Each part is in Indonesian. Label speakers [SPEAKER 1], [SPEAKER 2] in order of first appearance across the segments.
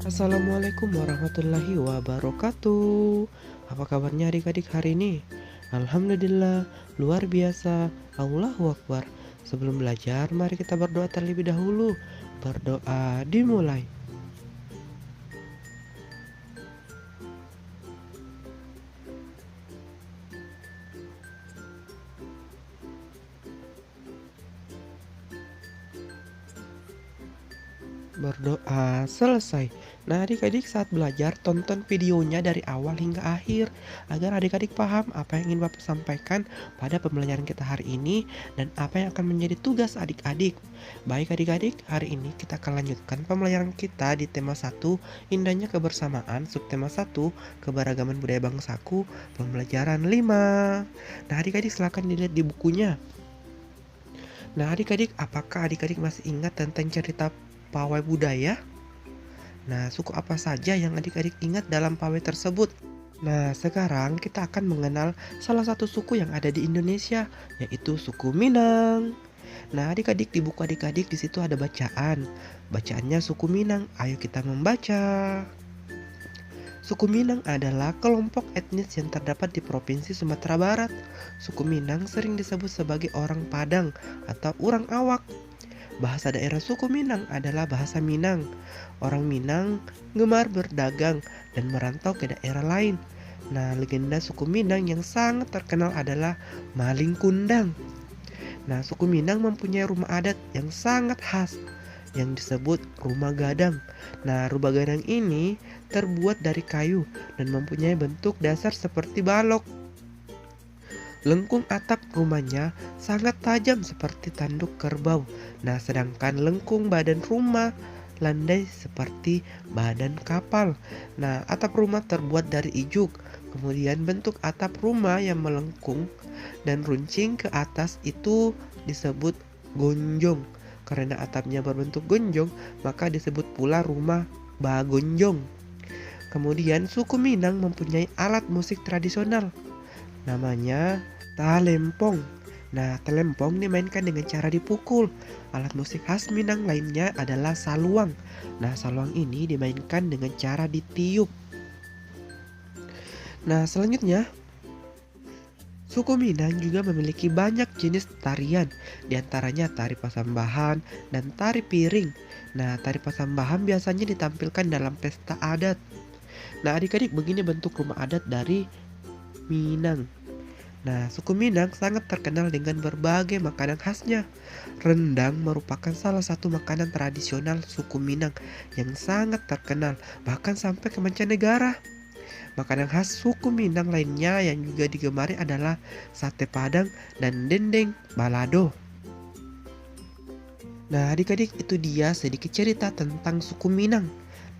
[SPEAKER 1] Assalamualaikum warahmatullahi wabarakatuh. Apa kabarnya adik-adik hari ini? Alhamdulillah, luar biasa. Allahu Akbar. Sebelum belajar, mari kita berdoa terlebih dahulu. Berdoa dimulai. Berdoa selesai. Nah, adik-adik saat belajar tonton videonya dari awal hingga akhir agar adik-adik paham apa yang ingin Bapak sampaikan pada pembelajaran kita hari ini dan apa yang akan menjadi tugas adik-adik. Baik adik-adik, hari ini kita akan lanjutkan pembelajaran kita di tema 1, indahnya kebersamaan, subtema 1, keberagaman budaya bangsaku, pembelajaran 5. Nah, adik-adik silakan dilihat di bukunya. Nah, adik-adik, apakah adik-adik masih ingat tentang cerita pawai budaya? Nah, suku apa saja yang adik-adik ingat dalam pawai tersebut? Nah, sekarang kita akan mengenal salah satu suku yang ada di Indonesia, yaitu suku Minang. Nah, adik-adik di buku adik-adik di situ ada bacaan. Bacaannya suku Minang. Ayo kita membaca. Suku Minang adalah kelompok etnis yang terdapat di Provinsi Sumatera Barat. Suku Minang sering disebut sebagai orang Padang atau orang Awak. Bahasa daerah suku Minang adalah bahasa Minang. Orang Minang gemar berdagang dan merantau ke daerah lain. Nah, legenda suku Minang yang sangat terkenal adalah Maling Kundang. Nah, suku Minang mempunyai rumah adat yang sangat khas yang disebut rumah gadang. Nah, rumah gadang ini terbuat dari kayu dan mempunyai bentuk dasar seperti balok. Lengkung atap rumahnya sangat tajam seperti tanduk kerbau. Nah, sedangkan lengkung badan rumah landai seperti badan kapal. Nah, atap rumah terbuat dari ijuk. Kemudian bentuk atap rumah yang melengkung dan runcing ke atas itu disebut gonjong. Karena atapnya berbentuk gonjong, maka disebut pula rumah bagonjong. Kemudian suku Minang mempunyai alat musik tradisional. Namanya talempong. Nah, talempong dimainkan dengan cara dipukul. Alat musik khas Minang lainnya adalah saluang. Nah, saluang ini dimainkan dengan cara ditiup. Nah, selanjutnya suku Minang juga memiliki banyak jenis tarian, diantaranya tari pasambahan dan tari piring. Nah, tari pasambahan biasanya ditampilkan dalam pesta adat. Nah, adik-adik, begini bentuk rumah adat dari Minang. Nah, suku Minang sangat terkenal dengan berbagai makanan khasnya. Rendang merupakan salah satu makanan tradisional suku Minang yang sangat terkenal, bahkan sampai ke mancanegara. Makanan khas suku Minang lainnya yang juga digemari adalah sate Padang dan dendeng balado. Nah, adik-adik, itu dia sedikit cerita tentang suku Minang.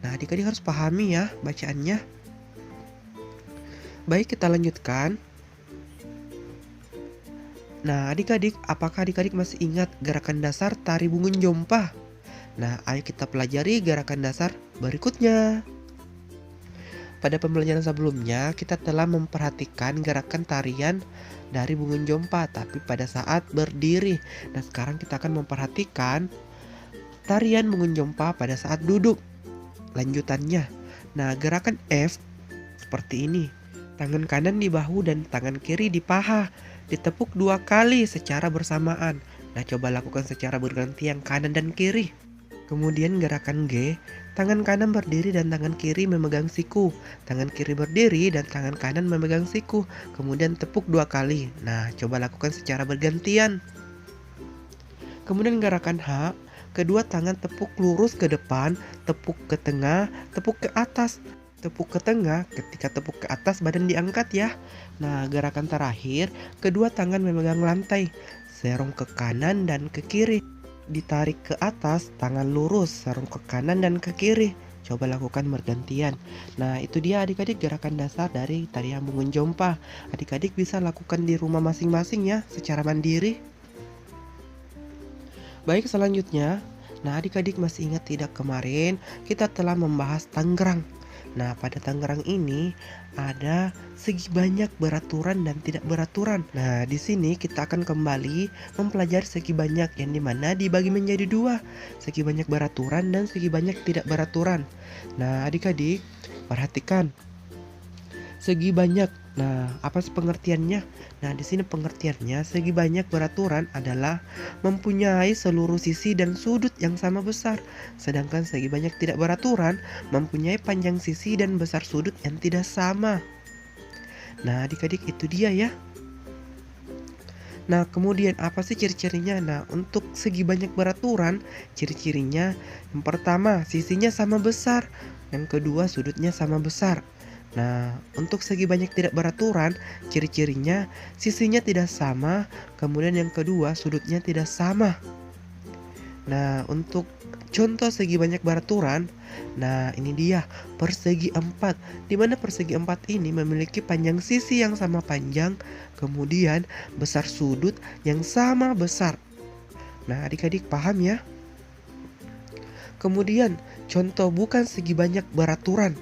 [SPEAKER 1] Nah, adik-adik harus pahami ya bacaannya. Baik, kita lanjutkan. Nah, adik-adik, apakah adik-adik masih ingat gerakan dasar tari bungun jompa? Nah, ayo kita pelajari gerakan dasar berikutnya. Pada pembelajaran sebelumnya, kita telah memperhatikan gerakan tarian dari bungun jompa, tapi pada saat berdiri. Nah, sekarang kita akan memperhatikan tarian bungun jompa pada saat duduk. Lanjutannya. Nah, gerakan F seperti ini. Tangan kanan di bahu dan tangan kiri di paha. Ditepuk 2 kali secara bersamaan. Nah, coba lakukan secara bergantian kanan dan kiri. Kemudian gerakan G, tangan kanan berdiri dan tangan kiri memegang siku. Tangan kiri berdiri dan tangan kanan memegang siku. Kemudian tepuk 2 kali. Nah, coba lakukan secara bergantian. Kemudian gerakan H, kedua tangan tepuk lurus ke depan, tepuk ke tengah, tepuk ke atas. Tepuk ke tengah, ketika tepuk ke atas badan diangkat ya. Nah, gerakan terakhir, kedua tangan memegang lantai, serong ke kanan dan ke kiri. Ditarik ke atas, tangan lurus, serong ke kanan dan ke kiri. Coba lakukan bergantian. Nah, itu dia adik-adik gerakan dasar dari tarian bungun jompa. Adik-adik bisa lakukan di rumah masing-masing ya, secara mandiri. Baik, selanjutnya. Nah, adik-adik masih ingat tidak kemarin kita telah membahas Tangerang. Nah, pada Tangerang ini ada segi banyak beraturan dan tidak beraturan. Nah, di sini kita akan kembali mempelajari segi banyak yang dimana dibagi menjadi dua, segi banyak beraturan dan segi banyak tidak beraturan. Nah, adik-adik, perhatikan segi banyak. Nah, apa sih pengertiannya? Nah, di sini pengertiannya segi banyak beraturan adalah mempunyai seluruh sisi dan sudut yang sama besar. Sedangkan segi banyak tidak beraturan mempunyai panjang sisi dan besar sudut yang tidak sama. Nah, adik-adik itu dia ya. Nah, kemudian apa sih ciri-cirinya? Nah, untuk segi banyak beraturan, ciri-cirinya yang pertama, sisinya sama besar. Yang kedua, sudutnya sama besar. Nah, untuk segi banyak tidak beraturan, ciri-cirinya sisinya tidak sama, kemudian yang kedua, sudutnya tidak sama. Nah, untuk contoh segi banyak beraturan, nah ini dia persegi empat, di mana persegi empat ini memiliki panjang sisi yang sama panjang, kemudian besar sudut yang sama besar. Nah, adik-adik paham ya? Kemudian contoh bukan segi banyak beraturan.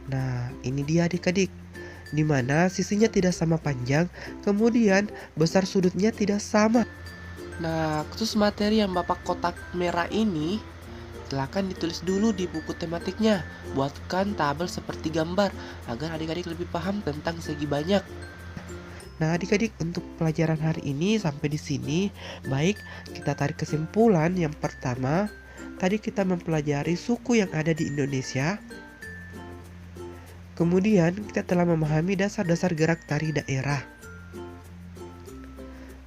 [SPEAKER 1] Nah, ini dia adik-adik, di mana sisinya tidak sama panjang, kemudian besar sudutnya tidak sama. Nah, khusus materi yang Bapak kotak merah ini, silakan ditulis dulu di buku tematiknya. Buatkan tabel seperti gambar agar adik-adik lebih paham tentang segi banyak. Nah, adik-adik untuk pelajaran hari ini sampai di sini. Baik, kita tarik kesimpulan. Yang pertama, tadi kita mempelajari suku yang ada di Indonesia. Kemudian, kita telah memahami dasar-dasar gerak tari daerah.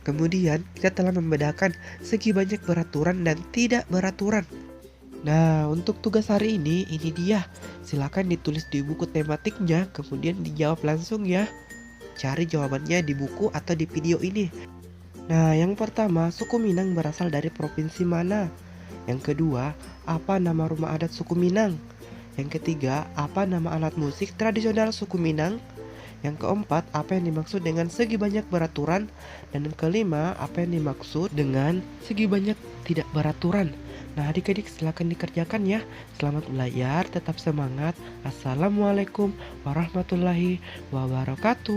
[SPEAKER 1] Kemudian kita telah membedakan segi banyak beraturan dan tidak beraturan. Nah, untuk tugas hari ini dia. Silakan ditulis di buku tematiknya, kemudian dijawab langsung ya. Cari jawabannya di buku atau di video ini. Nah, yang pertama, suku Minang berasal dari provinsi mana? Yang kedua, apa nama rumah adat suku Minang? Yang ketiga, apa nama alat musik tradisional suku Minang? Yang keempat, apa yang dimaksud dengan segi banyak beraturan? Dan yang kelima, apa yang dimaksud dengan segi banyak tidak beraturan? Nah, adik-adik silakan dikerjakan ya. Selamat belajar, tetap semangat. Assalamualaikum warahmatullahi wabarakatuh.